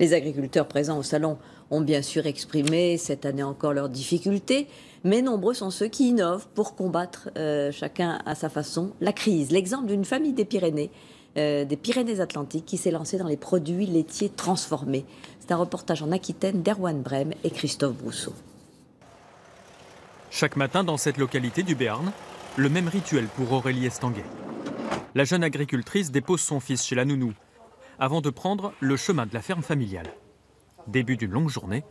Les agriculteurs présents au salon ont bien sûr exprimé cette année encore leurs difficultés, mais nombreux sont ceux qui innovent pour combattre, chacun à sa façon, la crise. L'exemple d'une famille des Pyrénées-Atlantiques qui s'est lancée dans les produits laitiers transformés. C'est un reportage en Aquitaine d'Erwan Brem et Christophe Brousseau. Chaque matin dans cette localité du Béarn, le même rituel pour Aurélie Estanguet. La jeune agricultrice dépose son fils chez la nounou avant de prendre le chemin de la ferme familiale. Début d'une longue journée,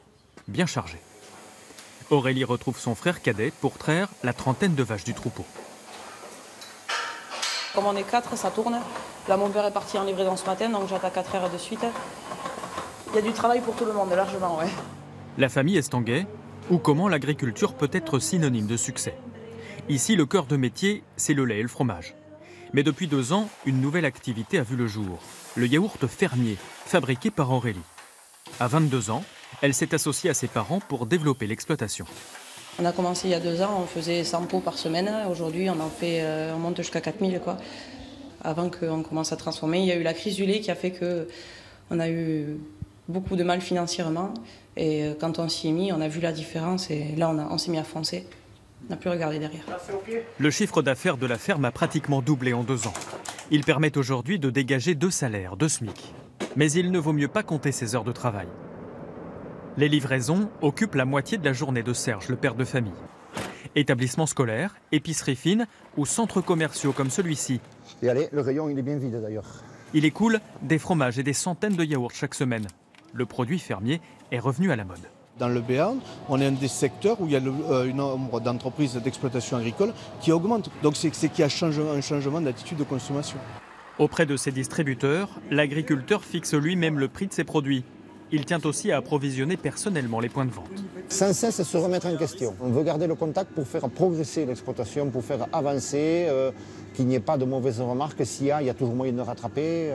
bien chargée. Aurélie retrouve son frère cadet pour traire la trentaine de vaches du troupeau. Comme on est 4, ça tourne. Là, mon père est parti en livraison ce matin, donc j'attends 4 heures de suite. Il y a du travail pour tout le monde, largement, ouais. La famille Estanguet, ou comment l'agriculture peut être synonyme de succès. Ici, le cœur de métier, c'est le lait et le fromage. Mais depuis 2 ans, une nouvelle activité a vu le jour. Le yaourt fermier, fabriqué par Aurélie. À 22 ans, elle s'est associée à ses parents pour développer l'exploitation. On a commencé il y a 2 ans, on faisait 100 pots par semaine. Aujourd'hui, on monte jusqu'à 4000, quoi. Avant qu'on commence à transformer, il y a eu la crise du lait qui a fait qu'on a eu beaucoup de mal financièrement. Et quand on s'y est mis, on a vu la différence et là, on s'est mis à foncer. On n'a plus regardé derrière. Le chiffre d'affaires de la ferme a pratiquement doublé en 2 ans. Il permet aujourd'hui de dégager 2 salaires, 2 SMIC. Mais il ne vaut mieux pas compter ses heures de travail. Les livraisons occupent la moitié de la journée de Serge, le père de famille. Établissements scolaires, épiceries fines ou centres commerciaux comme celui-ci. Et allez, le rayon il est bien vide d'ailleurs. Il écoule des fromages et des centaines de yaourts chaque semaine. Le produit fermier est revenu à la mode. Dans le Béarn, on est un des secteurs où il y a un nombre d'entreprises d'exploitation agricole qui augmente. Donc c'est qu'il y a un changement d'attitude de consommation. Auprès de ses distributeurs, l'agriculteur fixe lui-même le prix de ses produits. Il tient aussi à approvisionner personnellement les points de vente. Sans cesse se remettre en question. On veut garder le contact pour faire progresser l'exploitation, pour faire avancer, qu'il n'y ait pas de mauvaises remarques. S'il y a toujours moyen de rattraper.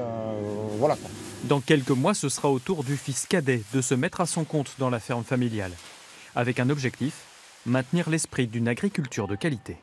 Voilà quoi. Dans quelques mois, ce sera au tour du fils cadet de se mettre à son compte dans la ferme familiale. Avec un objectif, maintenir l'esprit d'une agriculture de qualité.